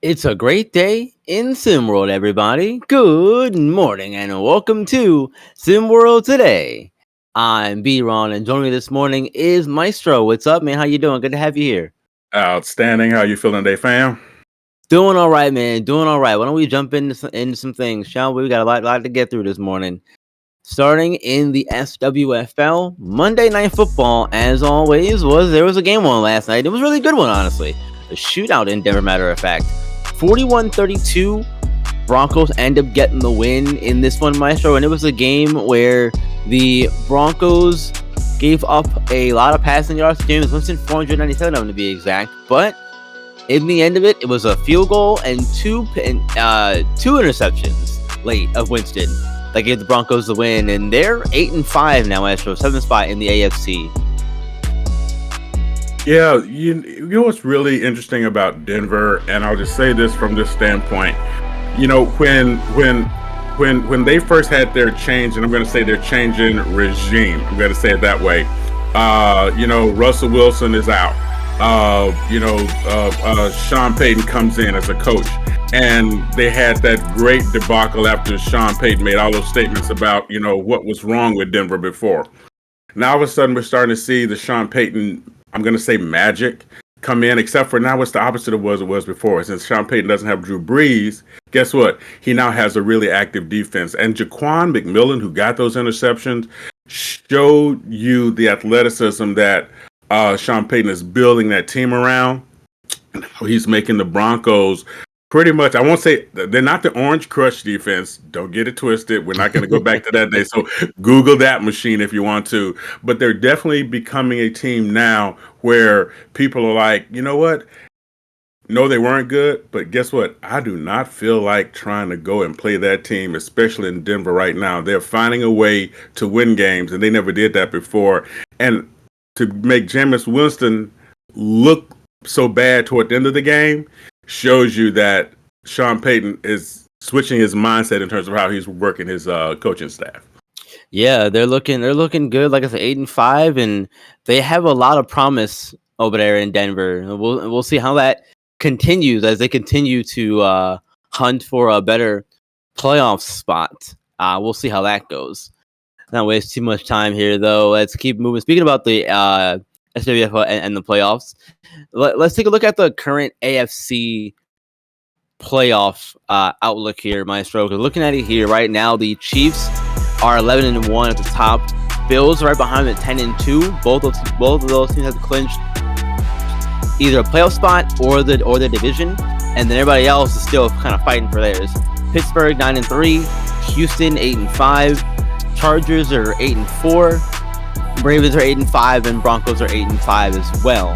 It's a great day in SimWorld, everybody. Good morning and welcome to SimWorld Today. I'm B-Ron and joining me this morning is Maestro. What's up, man? How you doing? Good to have you here. Outstanding. How you feeling today, fam? Doing all right, man. Doing all right. Why don't we jump into some things, shall we? We got a lot to get through this morning. Starting in the SWFL, Monday Night Football, as always, there was a game on last night. It was a really good one, honestly. A shootout in Denver, matter of fact. 41-32, Broncos end up getting the win in this one, Maestro, and it was a game where the Broncos gave up a lot of passing yards to James Winston, 497 of them to be exact, but in the end of it, it was a field goal and two interceptions late of Winston that gave the Broncos the win, and they're 8-5 now, Maestro, 7th spot in the AFC. Yeah, you know what's really interesting about Denver, and I'll just say this from this standpoint. You know, when they first had their change, and I'm going to say their change in regime, I'm going to say it that way. Russell Wilson is out. Sean Payton comes in as a coach, and they had that great debacle after Sean Payton made all those statements about what was wrong with Denver before. Now all of a sudden we're starting to see the Sean Payton, I'm going to say magic, come in, except for now it's the opposite of what it was before. Since Sean Payton doesn't have Drew Brees, guess what? He now has a really active defense. And Jaquan McMillan, who got those interceptions, showed you the athleticism that Sean Payton is building that team around. He's making the Broncos pretty much, I won't say they're not the Orange Crush defense. Don't get it twisted. We're not going to go back to that day. So Google that machine if you want to. But they're definitely becoming a team now where people are like, you know what? No, they weren't good. But guess what? I do not feel like trying to go and play that team, especially in Denver right now. They're finding a way to win games, and they never did that before. And to make Jameis Winston look so bad toward the end of the game shows you that Sean Payton is switching his mindset in terms of how he's working his coaching staff. Yeah, they're looking good. Like I said, 8-5, and they have a lot of promise over there in Denver. We'll see how that continues as they continue to hunt for a better playoff spot. We'll see how that goes. Not waste too much time here, though. Let's keep moving. Speaking about the SWF and the playoffs, let's take a look at the current AFC playoff outlook here, Maestro. Looking at it here right now, the Chiefs are 11-1 at the top. Bills are right behind them at 10-2. Both of those teams have clinched either a playoff spot or the division, and then everybody else is still kind of fighting for theirs. Pittsburgh 9-3, Houston 8-5, Chargers are 8-4, Ravens are 8-5, and Broncos are 8-5 as well.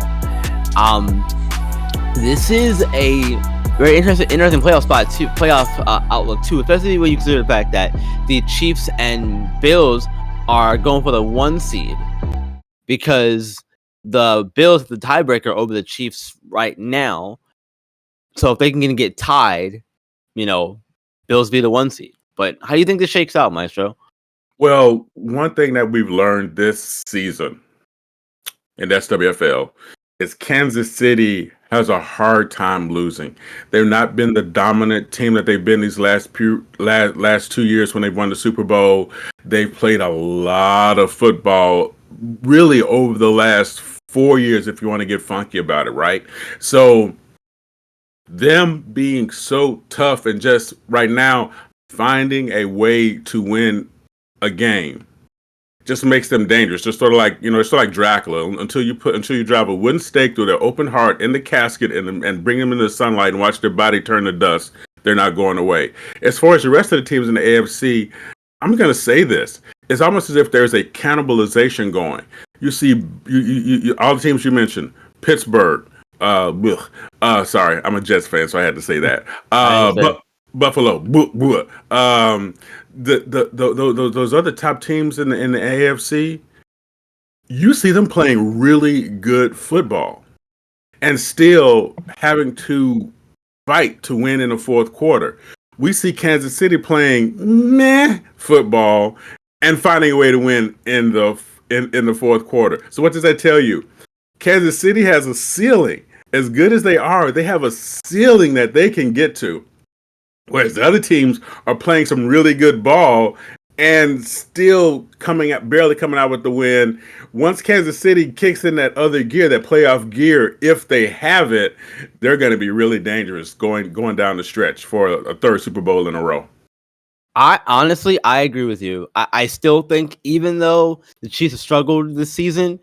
This is a very interesting playoff outlook too, especially when you consider the fact that the Chiefs and Bills are going for the 1 seed, because the Bills are the tiebreaker over the Chiefs right now. So if they can get tied, Bills be the 1 seed. But how do you think this shakes out, Maestro? Well, one thing that we've learned this season in SWFL is Kansas City has a hard time losing. They've not been the dominant team that they've been these last 2 years when they've won the Super Bowl. They've played a lot of football really over the last 4 years, if you want to get funky about it, right? So them being so tough and just right now finding a way to win a game just makes them dangerous. Just sort of like, it's sort of like Dracula. Until you drive a wooden stake through their open heart in the casket and bring them into the sunlight and watch their body turn to dust, they're not going away. As far as the rest of the teams in the AFC, I'm going to say this. It's almost as if there's a cannibalization going. You see, you all the teams you mentioned, Pittsburgh. Sorry, I'm a Jets fan, so I had to say that. Buffalo. Those other top teams in the AFC, you see them playing really good football and still having to fight to win in the fourth quarter. We see Kansas City playing meh football and finding a way to win in the fourth quarter. So what does that tell you? Kansas City has a ceiling, as good as they are, they have a ceiling that they can get to. Whereas the other teams are playing some really good ball and still barely coming out with the win. Once Kansas City kicks in that other gear, that playoff gear, if they have it, they're going to be really dangerous going down the stretch for a third Super Bowl in a row. I agree with you. I still think even though the Chiefs have struggled this season,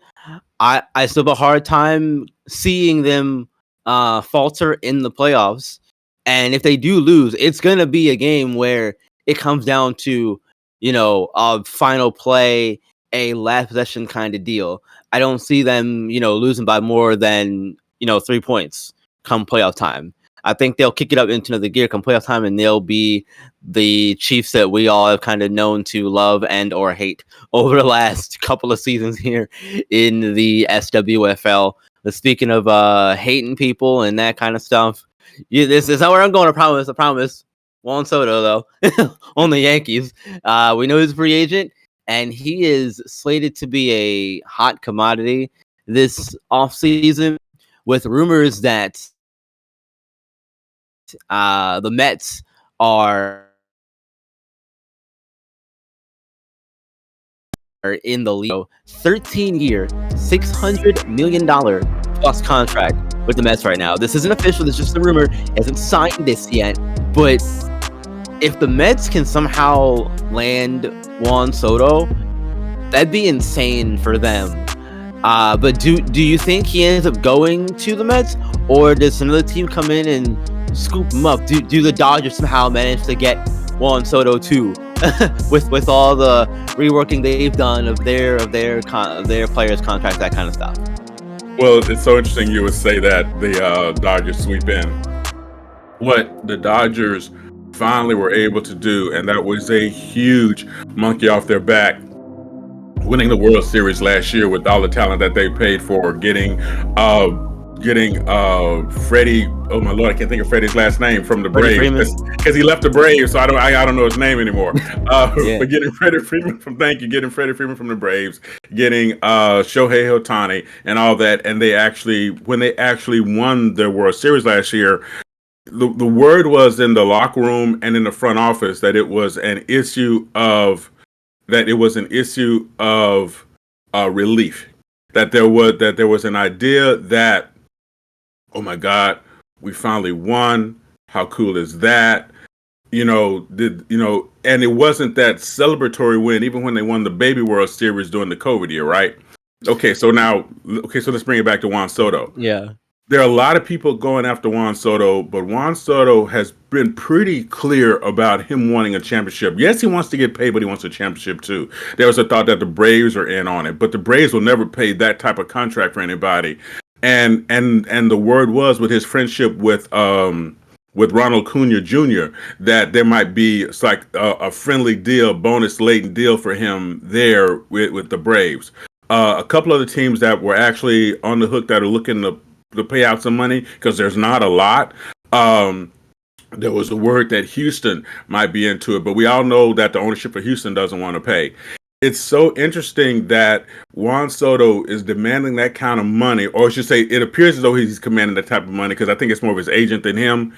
I still have a hard time seeing them falter in the playoffs. And if they do lose, it's gonna be a game where it comes down to, a final play, a last possession kind of deal. I don't see them, losing by more than 3 points come playoff time. I think they'll kick it up into another gear come playoff time, and they'll be the Chiefs that we all have kind of known to love and or hate over the last couple of seasons here in the SWFL. But speaking of hating people and that kind of stuff, this is not where I'm going. I promise. Juan Soto, though, on the Yankees. We know he's a free agent, and he is slated to be a hot commodity this offseason with rumors that the Mets are in the league. 13-year, $600 million plus contract with the Mets right now. This isn't official. This is just a rumor. He hasn't signed this yet. But if the Mets can somehow land Juan Soto, that'd be insane for them. But do you think he ends up going to the Mets, or does another team come in and scoop him up? Do the Dodgers somehow manage to get Juan Soto too, with all the reworking they've done of their players' contracts, that kind of stuff? Well, it's so interesting you would say that the Dodgers sweep in. What the Dodgers finally were able to do, and that was a huge monkey off their back, winning the World Series last year with all the talent that they paid for, getting Freddie. Oh my Lord, I can't think of Freddie's last name from the Braves because he left the Braves, so I don't know his name anymore. But getting Freddie Freeman from the Braves, getting Shohei Ohtani and all that, and when they actually won the World Series last year, the word was in the locker room and in the front office that it was an issue of relief. That there was an idea that, oh my God, we finally won. How cool is that? And it wasn't that celebratory win, even when they won the Baby World Series during the COVID year, right? So let's bring it back to Juan Soto. Yeah. There are a lot of people going after Juan Soto, but Juan Soto has been pretty clear about him wanting a championship. Yes, he wants to get paid, but he wants a championship too. There was a thought that the Braves are in on it, but the Braves will never pay that type of contract for anybody. And the word was, with his friendship with Ronald Acuna Jr., that there might be a friendly deal, bonus laden deal for him there with the Braves. A couple other teams that were actually on the hook that are looking to pay out some money, because there's not a lot. There was a word that Houston might be into it, but we all know that the ownership of Houston doesn't want to pay. It's so interesting that Juan Soto is demanding that kind of money, or I should say, it appears as though he's commanding that type of money, because I think it's more of his agent than him.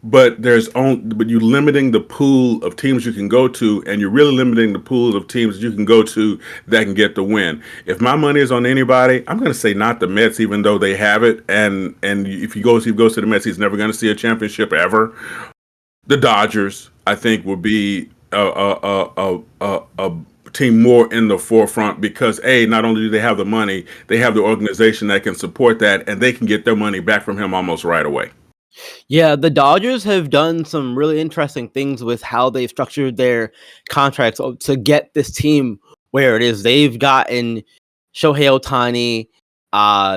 But you're limiting the pool of teams you can go to, and you're really limiting the pool of teams you can go to that can get the win. If my money is on anybody, I'm going to say not the Mets, even though they have it. And if he goes to the Mets, he's never going to see a championship ever. The Dodgers, I think, will be a team more in the forefront, because not only do they have the money, they have the organization that can support that, and they can get their money back from him almost right away. Yeah, the Dodgers have done some really interesting things with how they've structured their contracts to get this team where it is. They've gotten Shohei Ohtani,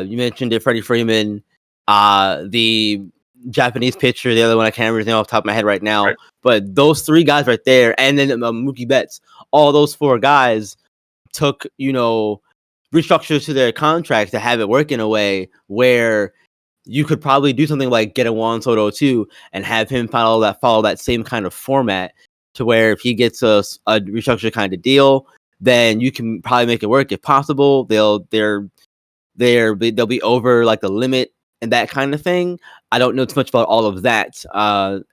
you mentioned it, Freddie Freeman, the Japanese pitcher, the other one I can't remember his name off the top of my head right now, right. But those three guys right there, and then Mookie Betts, all those four guys took, restructures to their contracts to have it work in a way where you could probably do something like get a Juan Soto too, and have him follow that same kind of format, to where if he gets a restructured kind of deal, then you can probably make it work if possible. They'll be over like the limit and that kind of thing. I don't know too much about all of that.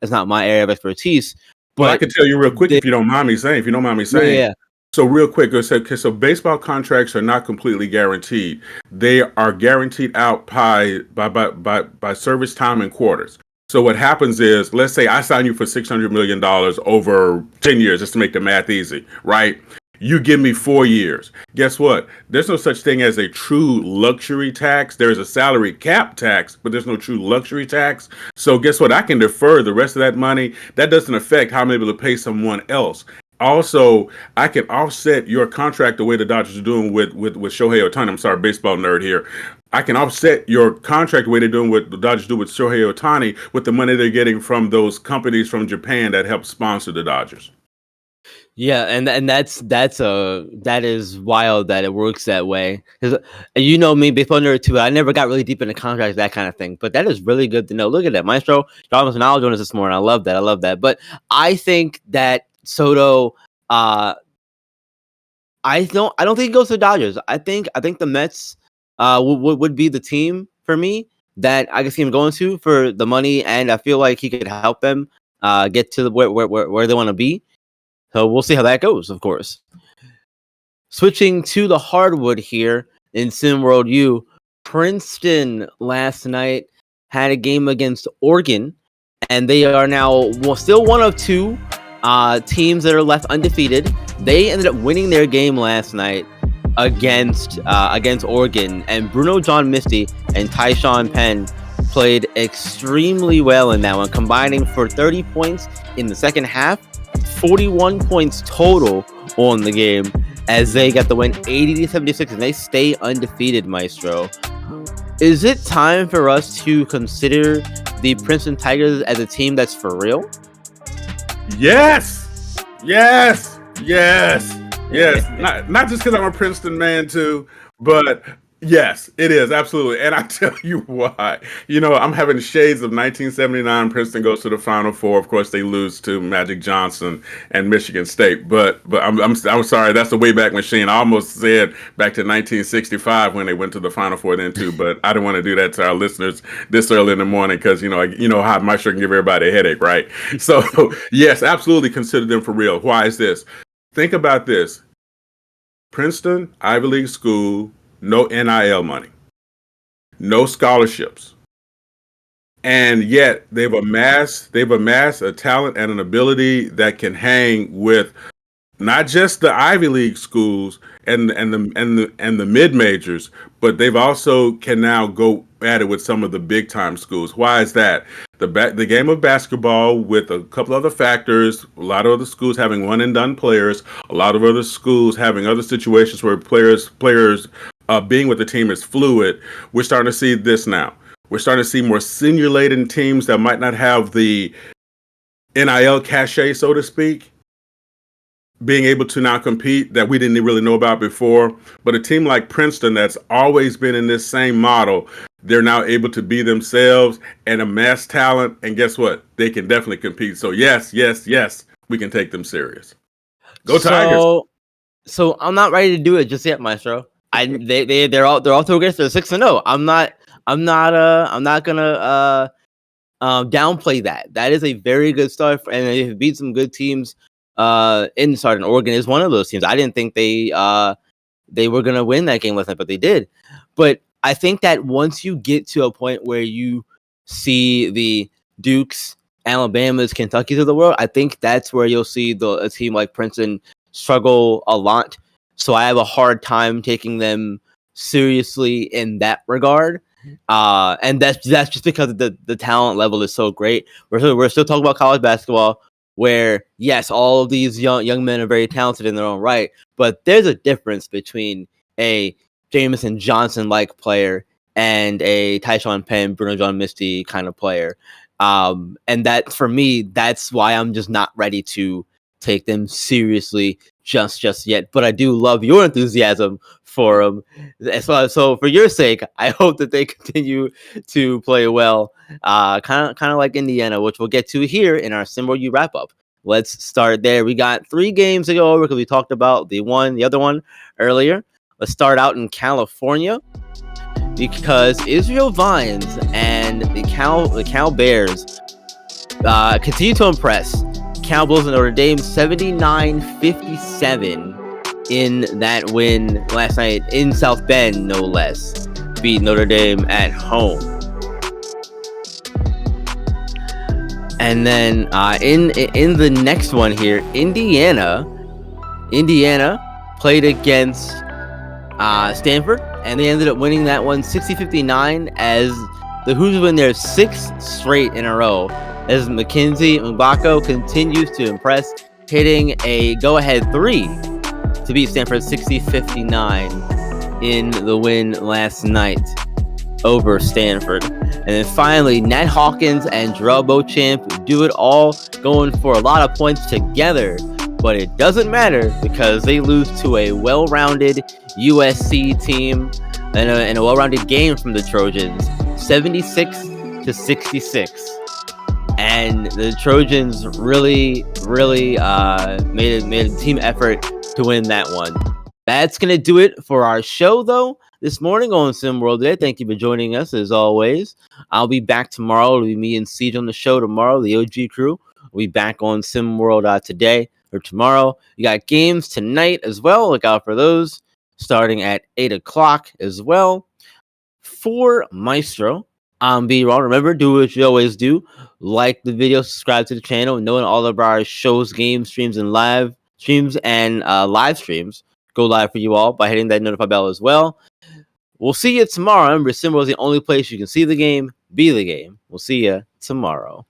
It's not my area of expertise. Well, I But can tell you real quick if you don't mind me saying. yeah. So real quick, so baseball contracts are not completely guaranteed. They are guaranteed out by service time and quarters. So what happens is, let's say I sign you for $600 million over 10 years, just to make the math easy, right? You give me 4 years. Guess what? There's no such thing as a true luxury tax. There's a salary cap tax, but there's no true luxury tax. So guess what? I can defer the rest of that money. That doesn't affect how I'm able to pay someone else. Also, I can offset your contract the way the Dodgers are doing with Shohei Ohtani. I'm sorry, baseball nerd here. I can offset your contract the way they're doing what the Dodgers do with Shohei Ohtani with the money they're getting from those companies from Japan that help sponsor the Dodgers. Yeah, and that is wild that it works that way. 'Cause, you know me, baseball nerd too. I never got really deep into contracts, that kind of thing. But that is really good to know. Look at that, Maestro. Y'all was knowledge on us this morning. I love that. I love that. But I think that Soto, I don't think he goes to the Dodgers. I think the Mets would be the team for me that I can see him going to for the money, and I feel like he could help them get to where they want to be. So we'll see how that goes, of course. Switching to the hardwood here in SimWorld U, Princeton last night had a game against Oregon, and they are now still one of two teams that are left undefeated. They ended up winning their game last night against Oregon, and Bruno John Misty and Tyshawn Penn played extremely well in that one, combining for 30 points in the second half, 41 points total on the game, as they got the win 80-76, and they stay undefeated, Maestro. Is it time for us to consider the Princeton Tigers as a team that's for real? Yes. Not just because I'm a Princeton man too, but yes, it is absolutely. And I tell you why. I'm having shades of 1979. Princeton goes to the Final Four. Of course, they lose to Magic Johnson and Michigan State. But I'm sorry, that's the Wayback Machine. I almost said back to 1965 when they went to the Final Four then too. But I don't want to do that to our listeners this early in the morning because how my sure can give everybody a headache, right? So yes, absolutely consider them for real. Why is this? Think about this. Princeton, Ivy League school, no NIL money, no scholarships. And yet they've amassed a talent and an ability that can hang with not just the Ivy League schools and the mid majors, but they've also can now go at it with some of the big time schools. Why is that? The game of basketball, with a couple other factors, a lot of other schools having one and done players, a lot of other schools having other situations where players being with the team is fluid. We're starting to see this now. We're starting to see more simulated teams that might not have the NIL cachet, so to speak, being able to now compete that we didn't really know about before. But a team like Princeton that's always been in this same model, they're now able to be themselves and amass talent. And guess what? They can definitely compete. So yes, we can take them serious. Go Tigers. So I'm not ready to do it just yet, Maestro. They're all three against. They're 6-0. I'm not gonna downplay that. That is a very good start, and they beat some good teams. In starting Oregon is one of those teams. I didn't think they were gonna win that game last night, but they did. But I think that once you get to a point where you see the Dukes, Alabamas, Kentuckys of the world, I think that's where you'll see a team like Princeton struggle a lot. So I have a hard time taking them seriously in that regard. And that's just because the talent level is so great. We're still talking about college basketball, where yes, all of these young men are very talented in their own right, but there's a difference between a Jameson Johnson like player and a Tyshawn Penn, Bruno John Misty kind of player. And that, for me, that's why I'm just not ready to take them seriously just yet. But I do love your enthusiasm for them. So for your sake, I hope that they continue to play well, kind of like Indiana, which we'll get to here in our SimWorld U wrap up. Let's start there. We got 3 games to go over because we talked about the other one earlier. Let's start out in California. because Israel Vines and the Cal Bears continue to impress. Cowboys and Notre Dame 79-57 in that win last night in South Bend, no less. Beat Notre Dame at home. And then in the next one here, Indiana played against Stanford, and they ended up winning that one 60-59 as the Hoosiers win their 6th straight in a row as Mackenzie Mbako continues to impress, hitting a go-ahead 3 to beat Stanford 60-59 in the win last night over Stanford. And then finally, Nat Hawkins and Jarrell Beauchamp do it all, going for a lot of points together. But it doesn't matter because they lose to a well-rounded USC team and a well-rounded game from the Trojans, 76-66. And the Trojans really made a team effort to win that one. That's going to do it for our show, though, this morning on SimWorld Today. Thank you for joining us, as always. I'll be back tomorrow. It'll be me and Siege on the show tomorrow, the OG crew. We'll be back on SimWorld today or tomorrow. You got games tonight as well. Look out for those, starting at 8 o'clock as well. For Maestro, I'm B-Ron. Remember, do what you always do. Like the video, subscribe to the channel, and knowing all of our shows, games, streams, and live streams go live for you all by hitting that notify bell as well. We'll see you tomorrow. Remember, SimWorld is the only place you can see the game, be the game. We'll see you tomorrow.